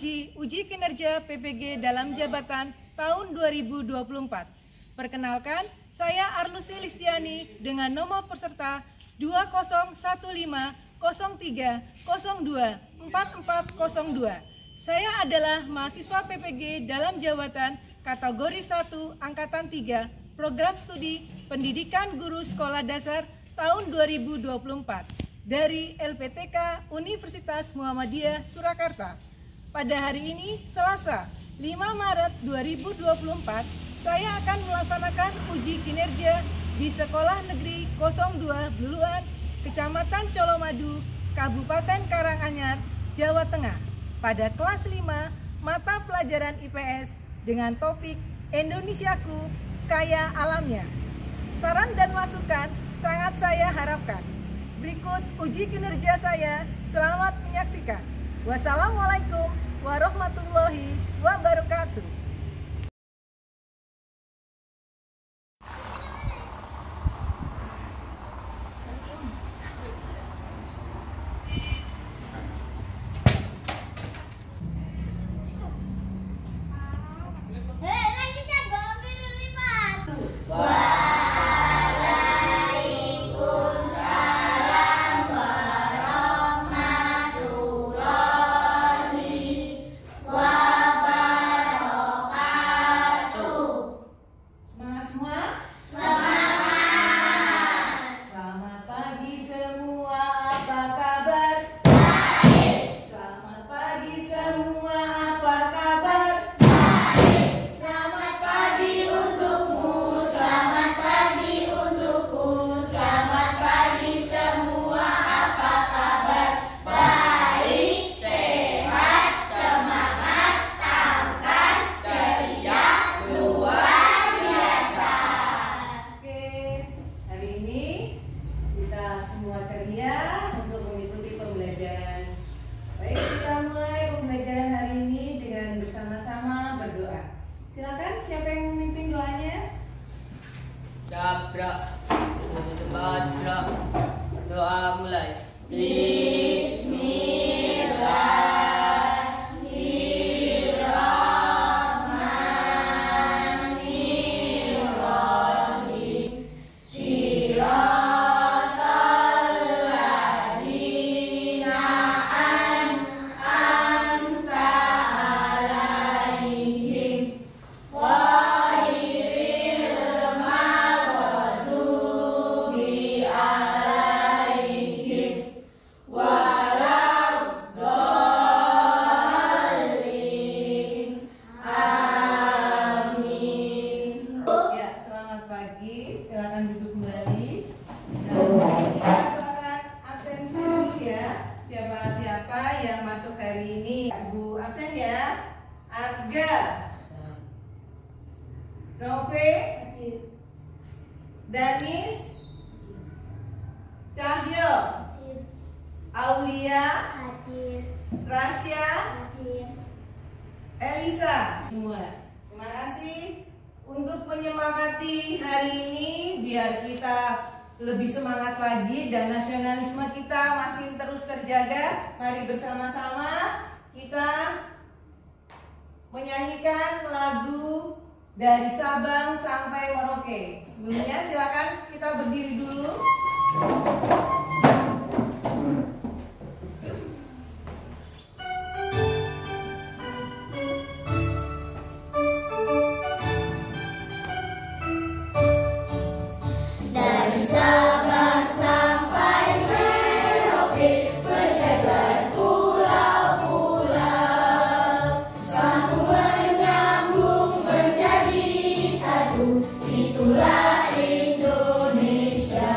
menguji uji kinerja PPG dalam jabatan tahun 2024. Perkenalkan, saya Arlusi Listiani dengan nomor peserta 200103024402. Saya adalah mahasiswa PPG dalam jabatan kategori 1 Angkatan 3 Program Studi Pendidikan Guru Sekolah Dasar tahun 2024 dari LPTK Universitas Muhammadiyah Surakarta. Pada hari ini, Selasa, 5 Maret 2024, saya akan melaksanakan uji kinerja di Sekolah Negeri 02 Bluluan, Kecamatan Colomadu, Kabupaten Karanganyar, Jawa Tengah, pada kelas 5 mata pelajaran IPS dengan topik Indonesiaku Kaya Alamnya. Saran dan masukan sangat saya harapkan. Berikut uji kinerja saya. Selamat menyaksikan. Wassalamualaikum warahmatullahi wabarakatuh. Silakan, siapa yang memimpin doanya? Sabra, Sabra, doa mulai. Silakan duduk kembali. Dan kita akan absen dulu ya. Siapa-siapa yang masuk hari ini, Ibu absen ya. Arga, Nove, Danis, Cahyo, Aulia, Rasya, Elisa, semua. Terima kasih untuk menyemangati hari ini, biar kita lebih semangat lagi dan nasionalisme kita masih terus terjaga. Mari bersama-sama kita menyanyikan lagu dari Sabang sampai Merauke. Sebelumnya silakan kita berdiri dulu. Itulah Indonesia.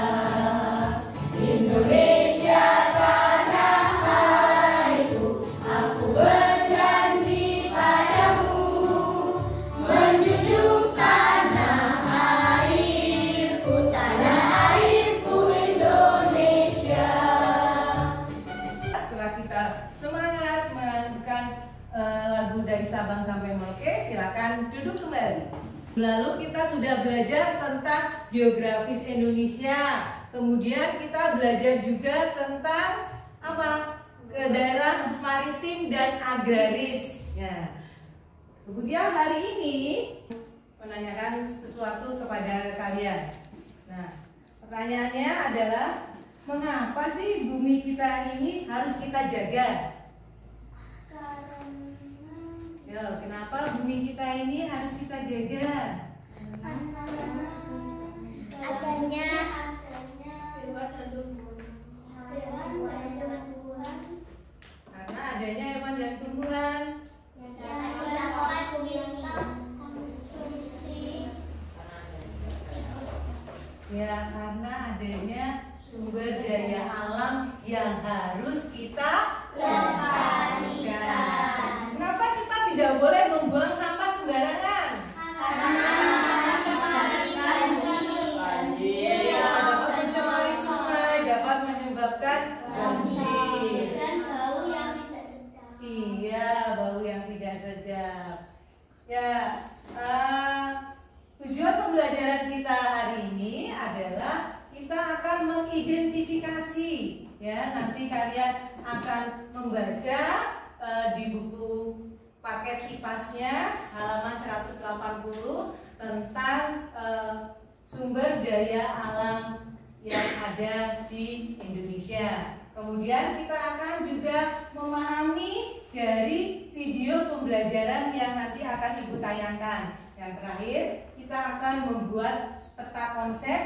Sabang sampai Merauke, silakan duduk kembali. Lalu kita sudah belajar tentang geografis Indonesia. Kemudian kita belajar juga tentang apa? ke daerah maritim dan agraris. Ya. Kemudian hari ini menanyakan sesuatu kepada kalian. Nah, pertanyaannya adalah mengapa sih bumi kita ini harus kita jaga? Ya, kenapa bumi kita ini harus kita jaga? Adanya Karena adanya hewan dan tumbuhan. Ya, karena adanya sumber daya alam yang harus kita lestarikan. Kenapa kita tidak boleh membuang sampah sembarangan? Iya, dapat mencemari sungai, dapat menyebabkan banjir. Dan bau yang tidak sedap. Iya, bau yang tidak sedap. Ya, tujuan pembelajaran kita hari ini adalah kita akan mengidentifikasi, ya, nanti kalian akan membaca di buku paket IPAS-nya halaman 180 tentang sumber daya alam yang ada di Indonesia. Kemudian kita akan juga memahami dari video pembelajaran yang nanti akan Ibu tayangkan. Yang terakhir, kita akan membuat peta konsep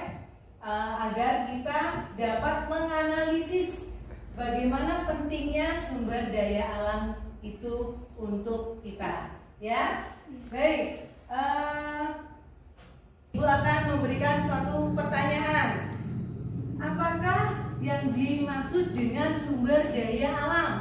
agar kita dapat menganalisis bagaimana pentingnya sumber daya alam itu untuk kita. Ya, baik. Ibu akan memberikan suatu pertanyaan. Apakah yang dimaksud dengan sumber daya alam?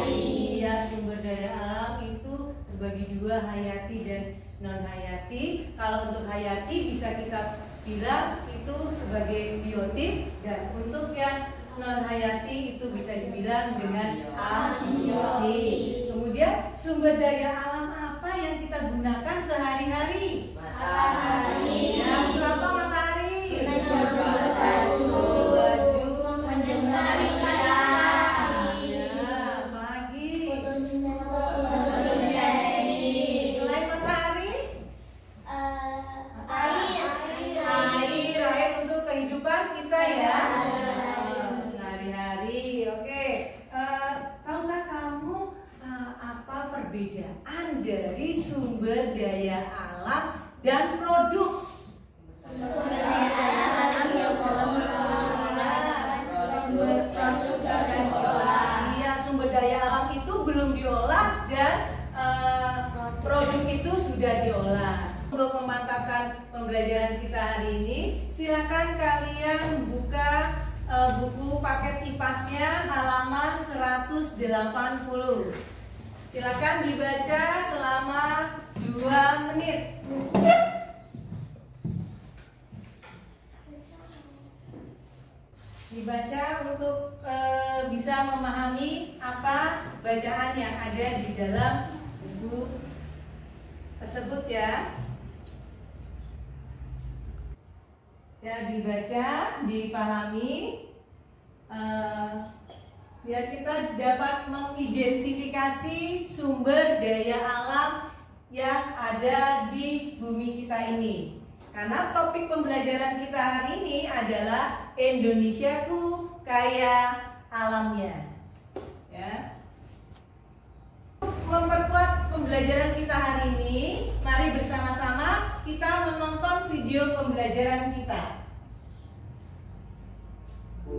Iya, sumber daya alam itu terbagi dua, hayati dan non hayati. Kalau untuk hayati bisa kita bilang itu sebagai biotik, dan untuk yang non hayati itu bisa dibilang dengan abiotik. Kemudian sumber daya alam apa yang kita gunakan sehari-hari? Matahari. Ya, berapa matahari? Baju. Menjemari Matahari. ya, pagi. Fotosintesis. Selain matahari, air untuk kehidupan kita ya. Sehari-hari. Oke. Tahukah kamu apa perbedaan dari sumber daya alam dan produk? Sumber daya alam yang belum diolah. Iya, sumber daya alam itu belum diolah dan produk itu sudah diolah. Untuk memantapkan pembelajaran kita hari ini, silakan kalian buka buku paket IPAS-nya halaman 180. Silakan dibaca selama 2 menit. Dibaca untuk bisa memahami apa bacaan yang ada di dalam buku tersebut ya. Ya, dibaca, dipahami, biar kita dapat mengidentifikasi sumber daya alam yang ada di bumi kita ini. Karena topik pembelajaran kita hari ini adalah Indonesiaku kaya alamnya. Ya. Memperkuat pembelajaran kita hari ini, mari bersama-sama kita menonton video pembelajaran kita.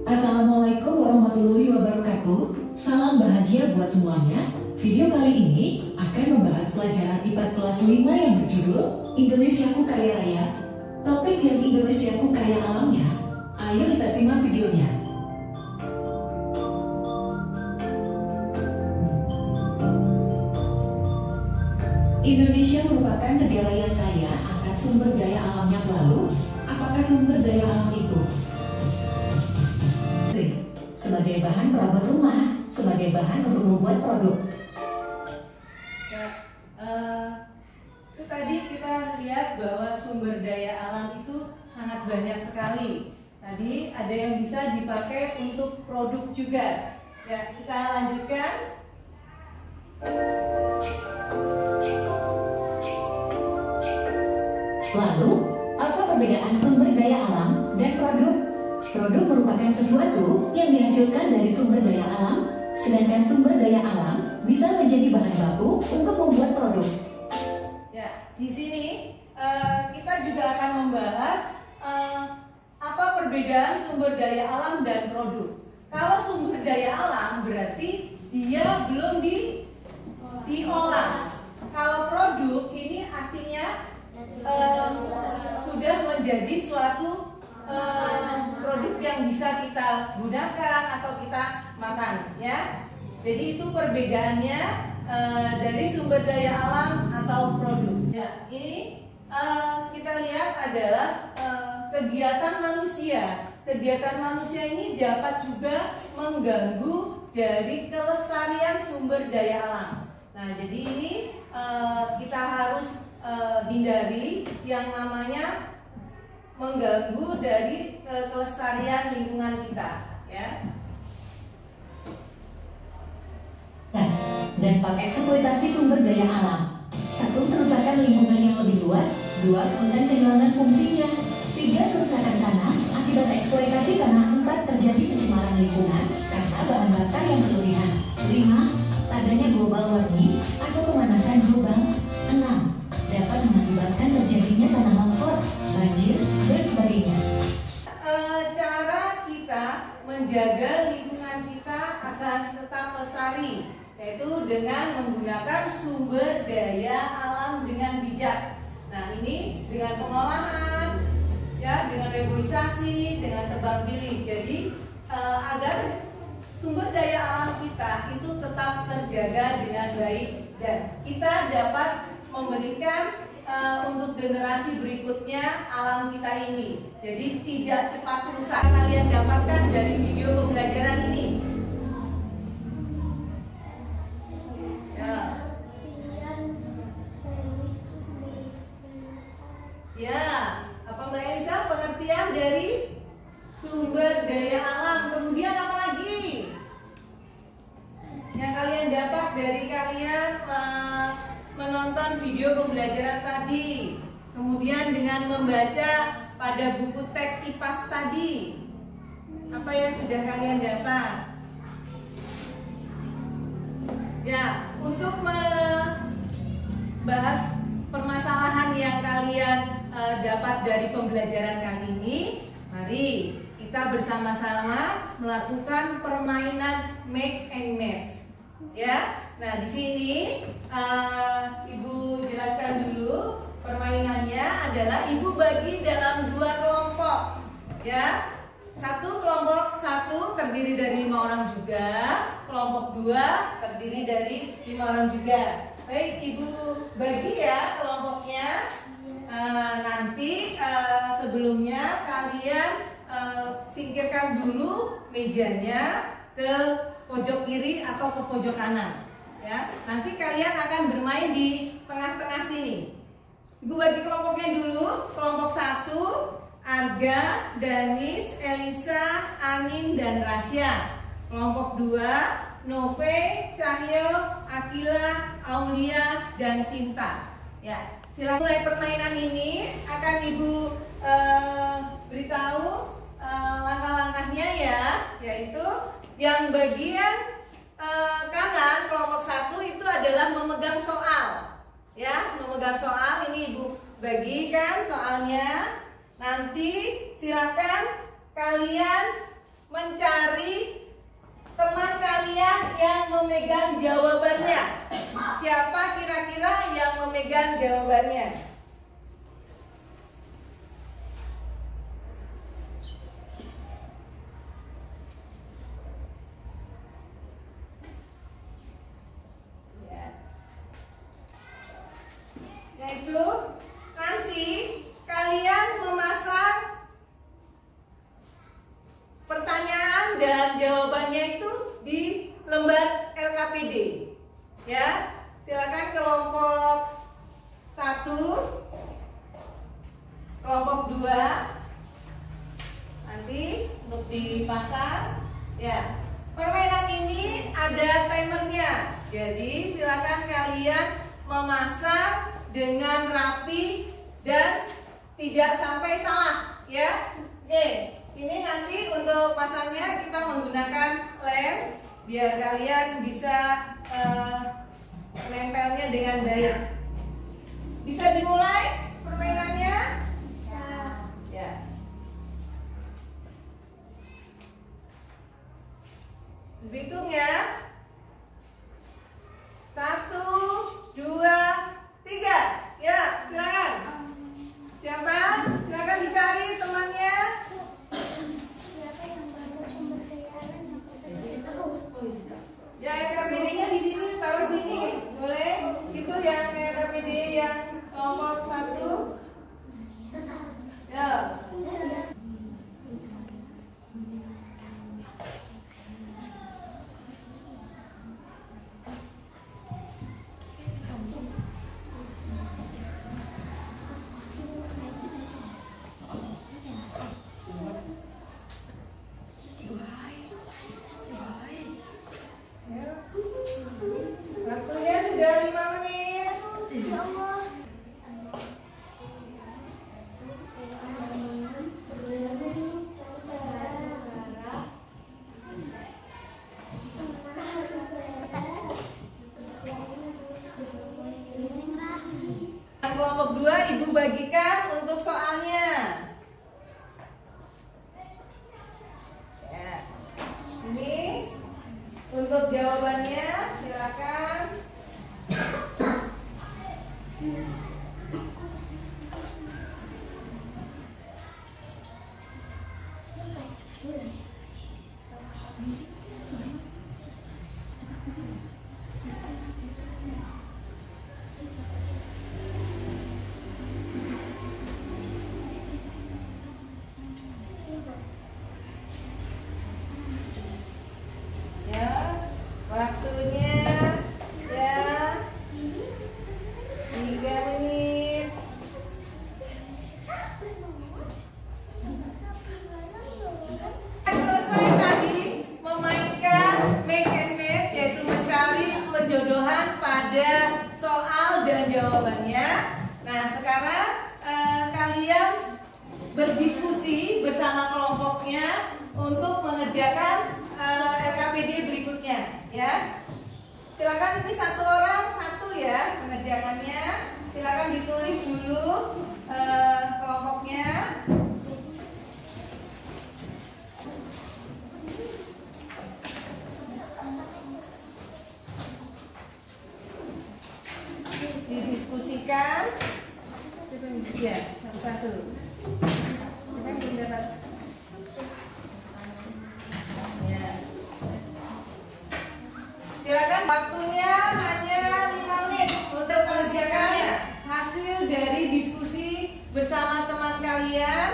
Assalamualaikum warahmatullahi wabarakatuh. Salam bahagia buat semuanya. Video kali ini akan membahas pelajaran IPAS kelas 5 yang berjudul Indonesiaku Kaya Raya. Topik yang Indonesiaku Kaya Alamnya. Ayo kita simak videonya. Indonesia merupakan negara yang kaya akan sumber daya alamnya. Lalu, apakah sumber daya alam itu? Sebagai bahan perabot rumah, sebagai bahan untuk membuat produk. Itu tadi kita lihat bahwa sumber daya alam itu sangat ada yang bisa dipakai untuk produk juga. Ya, kita lanjutkan. Lalu, apa perbedaan sumber daya alam dan produk? Produk merupakan sesuatu yang dihasilkan dari sumber daya alam, sedangkan sumber daya alam bisa menjadi bahan baku untuk membuat produk. Ya, di sini kita juga akan membahas apa perbedaan sumber daya alam dan produk. Kalau sumber daya alam berarti dia belum diolah. Kalau produk ini artinya sudah menjadi suatu produk yang bisa kita gunakan atau kita makan, ya. Jadi itu perbedaannya dari sumber daya alam atau produk. Ya, ini kita lihat adalah kegiatan manusia. Kegiatan manusia ini dapat juga mengganggu dari kelestarian sumber daya alam. Nah, jadi ini kita harus hindari yang namanya mengganggu dari kelestarian lingkungan kita, ya. Dampak eksploitasi sumber daya alam. 1. Kerusakan lingkungan yang lebih luas. 2. Konten kehilangan fungsinya. 3. Kerusakan tanah akibat eksploitasi tanah. 4. Terjadi pencemaran lingkungan karena bahan bakar yang berlebihan. 5. Adanya global warming atau pemanasan global. 6. Dapat mengakibatkan terjadinya tanah longsor, banjir, dan sebagainya. Cara kita menjaga lingkungan kita akan tetap lestari, yaitu dengan menggunakan sumber daya alam dengan bijak. Nah, ini dengan pengolahan, ya, dengan reboisasi, dengan tebang pilih. Jadi agar sumber daya alam kita itu tetap terjaga dengan baik dan kita dapat memberikan untuk generasi berikutnya alam kita ini. Jadi tidak cepat rusak. Kalian dapatkan dari video pembelajaran ini. Ya, apa Mbak Elisa pengertian dari sumber daya alam? Kemudian apa lagi yang kalian dapat dari kalian menonton video pembelajaran tadi? Kemudian dengan membaca pada buku teks IPAS tadi, apa yang sudah kalian dapat? Ya, untuk membahas permasalahan yang kalian dapat dari pembelajaran kali ini, mari kita bersama-sama melakukan permainan make and match. Ya, nah di sini Ibu jelaskan dulu permainannya adalah Ibu bagi dalam 2 kelompok. Ya, kelompok 1 terdiri dari 5 orang juga, kelompok 2 terdiri dari 5 orang juga. Baik, Ibu bagi ya kelompoknya. Nanti sebelumnya kalian singkirkan dulu mejanya ke pojok kiri atau ke pojok kanan, ya. Nanti kalian akan bermain di tengah-tengah sini. Ibu bagi kelompoknya dulu. Kelompok 1 Arga, Danis, Elisa, Anin, dan Rasya. Kelompok 2 Nove, Cahyo, Akila, Aulia, dan Sinta. Ya, silakan. Mulai permainan ini akan Ibu beritahu langkah-langkahnya, ya, yaitu yang bagian kanan kelompok 1 itu adalah memegang soal, ya, memegang soal. Ini Ibu bagikan soalnya. Nanti silakan kalian mencari teman kalian yang memegang jawabannya. Siapa kira-kira yang memegang jawabannya? Yaitu nanti kalian memasang pertanyaan dan jawabannya itu di lembar LKPD. Ya, silakan kelompok 1, kelompok 2. Nanti untuk dipasang. Ya, permainan ini ada timernya. Jadi silakan kalian memasang dengan rapi dan tidak sampai salah, ya. Oke, ini nanti untuk pasangnya kita menggunakan lem biar kalian bisa nempelnya dengan baik. Bisa dimulai permainannya? Bisa. Ya. Hitung ya. 1, 2, 3. Ya, silakan. Siapa? Silakan dicari temannya. Siapa yang bawa sumber daya alam yang berbeda? Aku. Ya, RKPD-nya di sini, taruh sini. Boleh? Itu yang RKPD yang kelompok 1. Ya. Waktunya sudah 5 menit. Ya Allah. Yang kelompok 2 Ibu bagikan untuk soalnya. Ya. Ini untuk jawabannya silakan. Ya, waktunya ya 3 menit. Selesai tadi memainkan make and match, yaitu mencari penjodohan pada soal dan jawabannya. Nah, sekarang kalian berdiskusi bersama kelompoknya untuk mengerjakan RKPD berikutnya, ya. Silakan, ini satu orang satu ya pengerjakannya. Silakan ditulis dulu kelompoknya. Didiskusikan. Ya, satu-satu. Siapa yang belum dapat? Ya. Silakan, waktunya hanya 5 menit untuk mengerjakannya. Hasil dari diskusi bersama teman kalian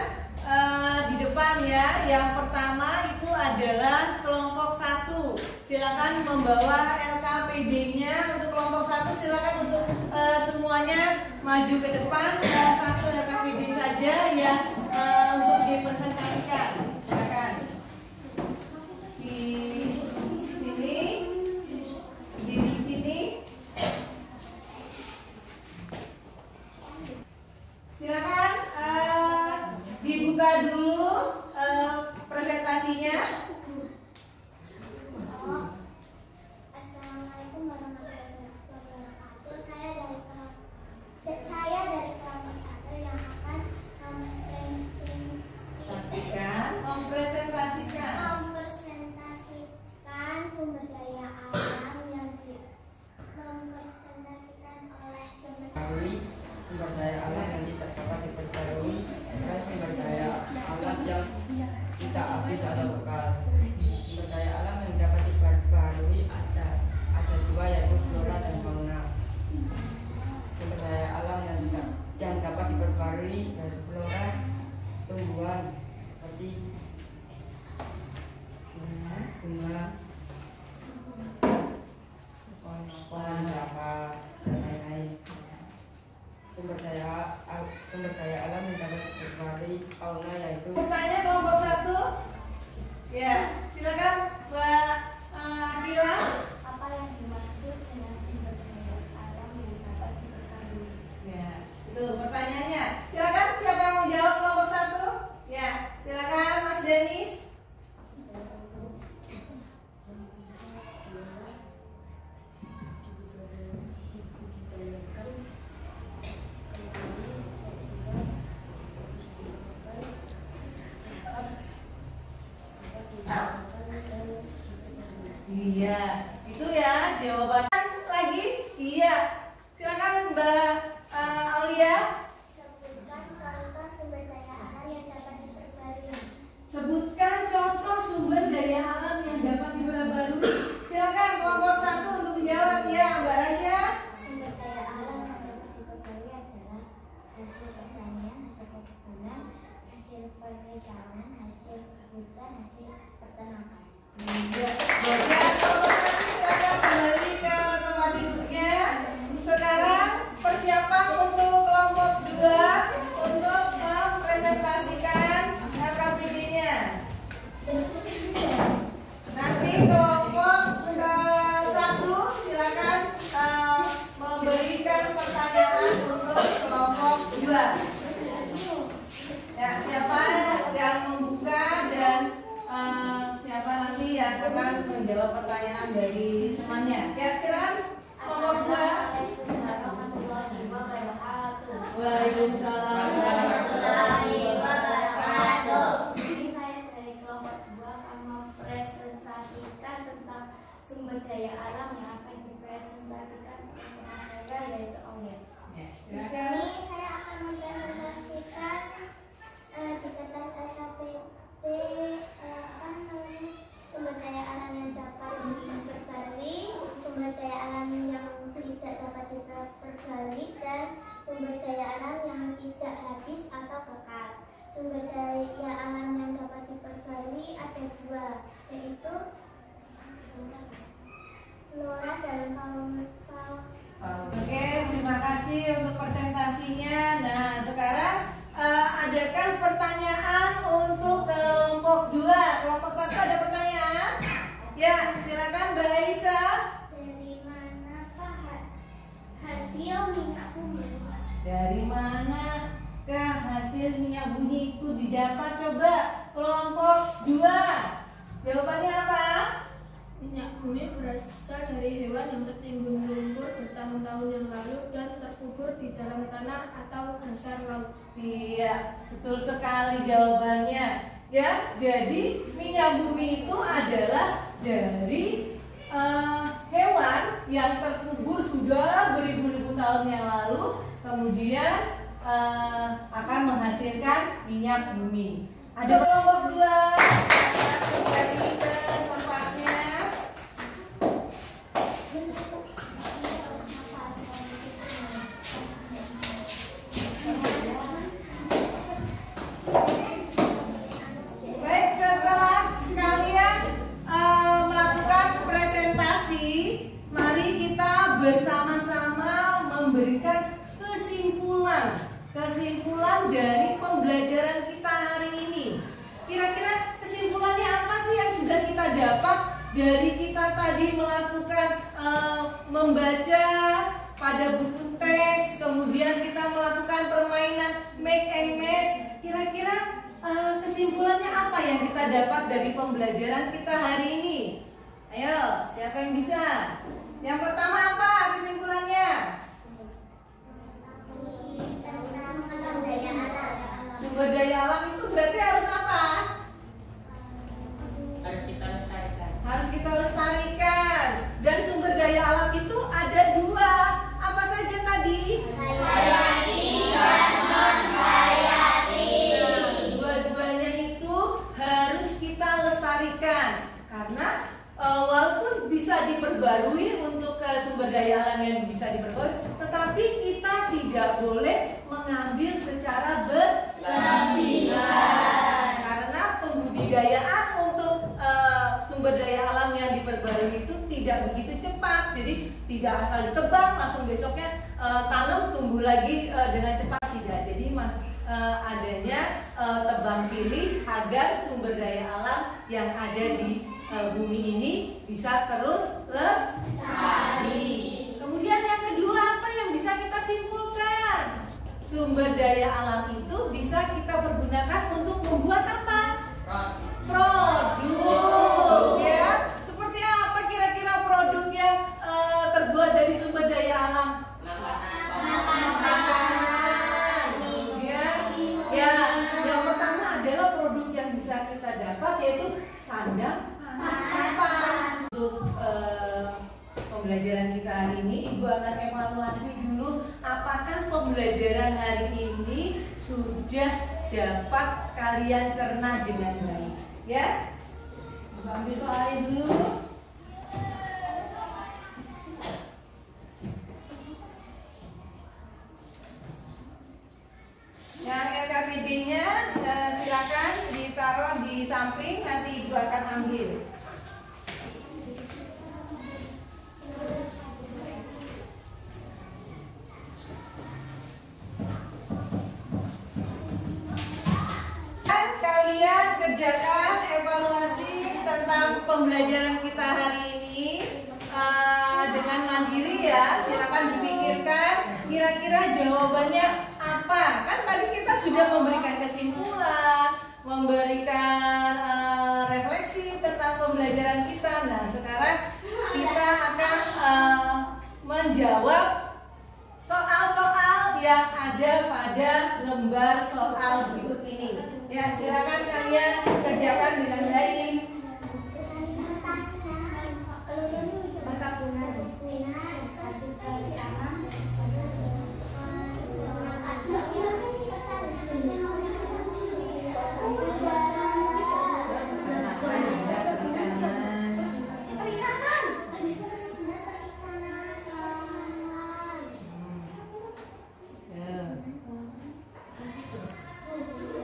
di depan ya. Yang pertama itu adalah kelompok 1. Silakan membawa LKPD-nya untuk kelompok 1. Silakan untuk semuanya maju ke depan. Satu LKPD saja yang untuk dipresentasikan. Silakan. Di sini. Silakan dibuka dulu presentasinya. Assalamualaikum warahmatullahi wabarakatuh. Saya dari kelompok 1 yang akan mempresentasikan sumber daya alam yang mempresentasikan oleh Sumber daya alam yang tidak dapat diperbarui dan sumber daya alam yang tidak habis atau kekal. Sumber daya alam yang dapat diperbarui ada 2, yaitu flora dan fauna. Sumber daya alam yang dapat diperbarui yaitu flora, tumbuhan seperti bunga, pohon kelapa dan lain-lain. Sumber daya alam yang dapat diperbarui fauna yaitu Bertanya kelompok 1. Ya, silakan Mbak Akila. Apa yang dimaksud dengan sumber daya alam yang dapat diperbarui? Ya, itu pertanyaannya. Silakan siapa yang mau jawab kelompok 1? Ya, silakan Mas Denis. Iya, itu ya jawabannya lagi. Iya, silakan Mbak Aulia. Sebutkan contoh sumber daya alam yang dapat diperbarui. Sebutkan contoh sumber daya alam yang dapat diperbarui. Silakan kelompok 1 untuk menjawab ya, Mbak Rasya. Sumber daya alam yang dapat diperbarui adalah hasil pertanian, hasil perkebunan, hasil perikanan, hasil hutan, hasil peternakan. Iya, bagian kelompok 1 silakan kembali ke tempat duduknya. Sekarang persiapan untuk kelompok 2 untuk mempresentasikan RKPD-nya. Nanti kelompok ke-1 silakan memberikan pertanyaan untuk kelompok 2. Ya, siapa yang membuka dan siapa nanti yang akan menjawab pertanyaan dari temannya. Ya, silakan kelompok 2. Assalamualaikum warahmatullahi wabarakatuh. Waalaikumsalam warahmatullahi wabarakatuh. Ini saya dari kelompok 2 akan mempresentasikan tentang sumber daya alam yang akan dipresentasikan teman saya yaitu Aulia. Ya, Di silakan. sini saya akan mempresentasikan di kertas LHPT sumber daya alam yang dapat diperbarui, sumber daya alam yang tidak dapat diperbarui, dan sumber daya alam yang tidak habis atau kekal. Sumber daya alam yang dapat diperbarui ada 2, yaitu flora dan fauna. Oke, terima kasih untuk presentasinya. Nah, sekarang adakah pertanyaan untuk kelompok 2? Kelompok 1 ada pertanyaan? Ya, silakan Mbak Aisyah. Dari manakah hasil minyak bumi? Dari manakah hasil minyak bumi itu didapat? Coba kelompok 2. Jawabannya apa? Minyak bumi berasal dari hewan yang tertimbun lumpur bertahun-tahun yang lalu dan terkubur di dalam tanah atau dasar laut. Iya, betul sekali jawabannya. Ya, jadi minyak bumi itu adalah dari hewan yang terkubur sudah beribu-ribu tahun yang lalu, kemudian akan menghasilkan minyak bumi. Ada kelompok 2 kembali ke tempatnya. Baik, setelah kalian melakukan presentasi, mari kita bersama-sama memberikan kesimpulan dari pembelajaran kita hari ini. Kira-kira kesimpulannya apa sih yang sudah kita dapat dari kita tadi melakukan membaca pada buku teks, kemudian kita melakukan permainan make and match. Kira-kira kesimpulannya apa yang kita dapat dari pembelajaran kita hari ini? Ayo, siapa yang bisa? Yang pertama apa kesimpulannya? Sumber daya alam itu berarti harus apa? Harus kita lestarikan. Harus kita lestarikan. Dan sumber daya alam itu ada 2. Apa saja tadi? Hayati dan non-hayati. Nah, dua-duanya itu harus kita lestarikan. Karena walaupun bisa diperbarui untuk sumber daya alam yang bisa diperbarui, tetapi kita tidak boleh mengambil secara berlebihan. Karena pembudidayaan untuk sumber daya alam yang diperbarui itu tidak begitu cepat. Jadi tidak asal ditebang langsung besoknya tanam tumbuh lagi dengan cepat, tidak. Jadi adanya tebang pilih agar sumber daya alam yang ada di bumi ini bisa terus lestari. Kemudian yang kedua, apa yang bisa kita simpulkan? Sumber daya alam itu bisa kita pergunakan untuk membuat apa? Produk, ya. Seperti apa kira-kira produk yang terbuat dari sumber daya alam? Makanan. Kemudian, ya, yang pertama adalah produk yang bisa kita dapat yaitu sandang, papan. Untuk pembelajaran kita hari ini, Ibu akan evaluasi dulu apakah pembelajaran hari ini sudah dapat kalian cerna dengan baik, ya. Ambil soalnya dulu. Yang LKPD-nya silakan ditaruh di samping, nanti Ibu akan ambil. Dan kalian kerjakan evaluasi tentang pembelajaran kita hari ini dengan mandiri, ya. Silakan dipikirkan kira-kira jawabannya apa. Kan tadi kita sudah memberikan kesimpulan, memberikan refleksi tentang pembelajaran kita. Nah, sekarang kita akan menjawab soal-soal yang ada pada lembar soal berikut ini. Ya, silakan kalian kerjakan dengan baik.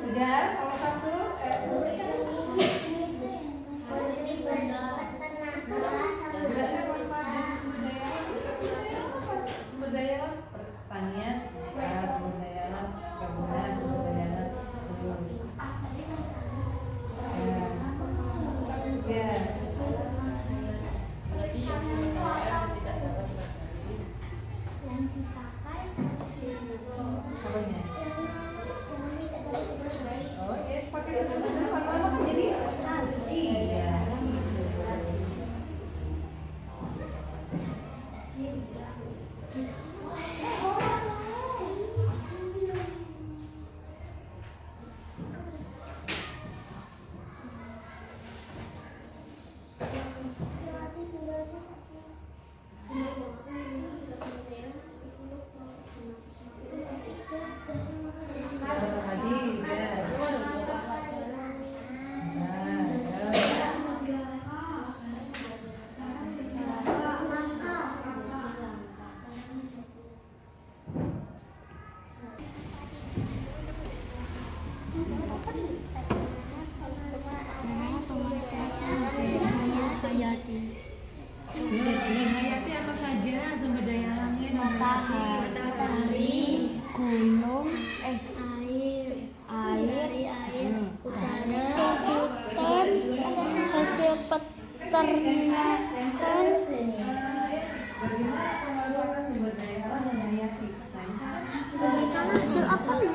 Udah, kalau satu berasnya manfaat sumber daya alam pertanian, sumber daya alam perkebunan, sumber daya alam ya. Apanya? Oh, ya, pakai kesemuanya lama-lama kan jadi iya. Hayati apa saja sumber daya alamnya? Matahari, gunung, air, udara, hutan, hasil peternakan. Sumber daya alam dan hayati. Hasil apa ya?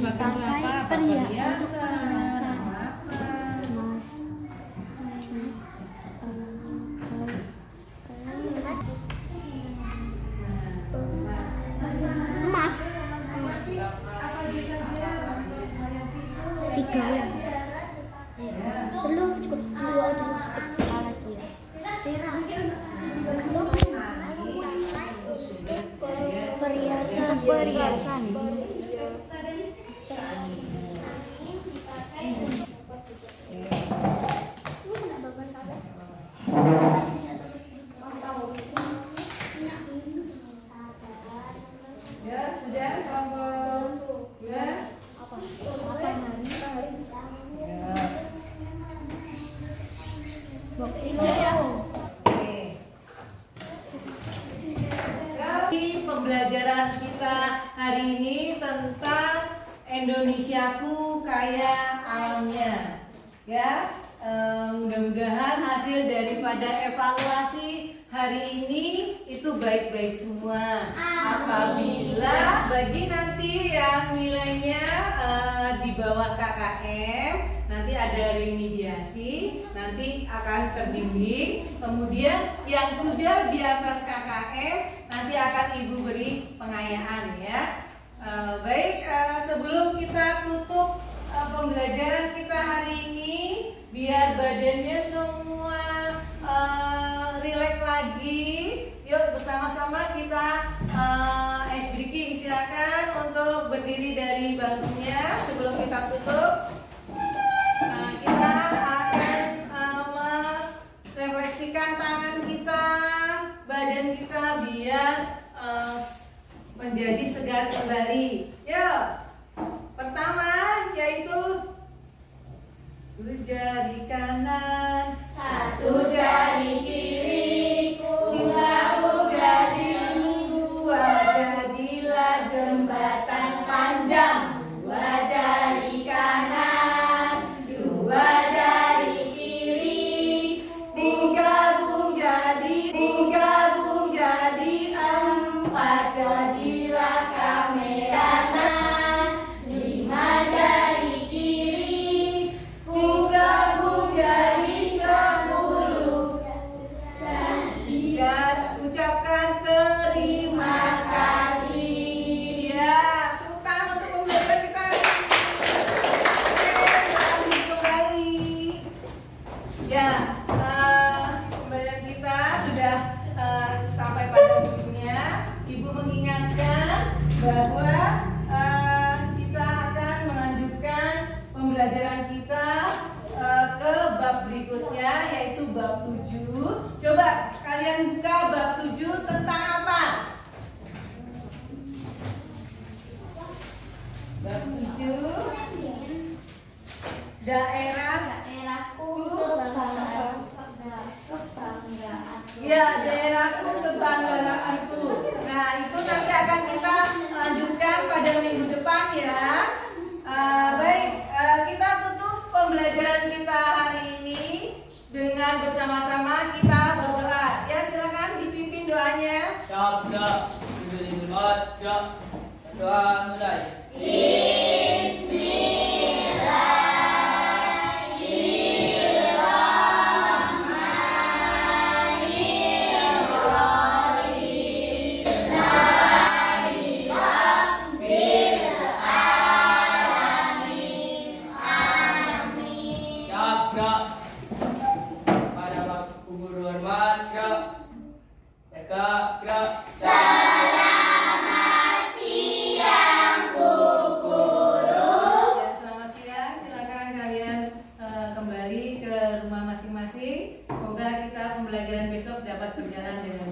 Pakai perhiasan, emas. Tiga ya. Belum cukup, dua cukup. Lagi ya. Perhiasan. Ya, mudah-mudahan hasil daripada evaluasi hari ini itu baik-baik semua. Apabila bagi nanti yang nilainya di bawah KKM, nanti ada remediasi, nanti akan terbimbing. Kemudian yang sudah di atas KKM, nanti akan Ibu beri pengayaan ya. Baik, sebelum kita tutup pembelajaran kita hari ini, biar badannya semua rileks lagi, yuk bersama-sama kita SBK silakan untuk berdiri dari bangkunya sebelum kita tutup. Kita akan merefleksikan tangan kita, badan kita biar menjadi segar kembali. Yuk, pertama yaitu jari kanan, satu jari kiri, gabung jadi dua, jadilah jembatan panjang. Dua jari kanan, dua jari kiri, digabung jadi empat, jadilah kameramen. Lima jari kiri, digabung jadi 10. Ucapkan terima kasih. Ya, tepuk tangan untuk pembelajaran kita. Oke, kembali. Ya, pembelajaran kita sudah sampai pada ujungnya. Ibu mengingatkan bahwa kita akan melanjutkan pembelajaran kita ke bab berikutnya, yaitu bab 7. Coba kalian buka bab 7 tentang apa? Bab 7 Daerahku kebanggaanku. Ya, daerahku kebanggaanku. Nah, itu nanti akan kita lanjutkan pada minggu depan ya. Baik, kita tutup pembelajaran kita hari ini dengan bersama-sama kita berdoa. Ya, silakan dipimpin doanya. Sabda, doa mulai. Selamat siang, silakan kalian kembali ke rumah masing-masing. Semoga kita pembelajaran besok dapat berjalan dengan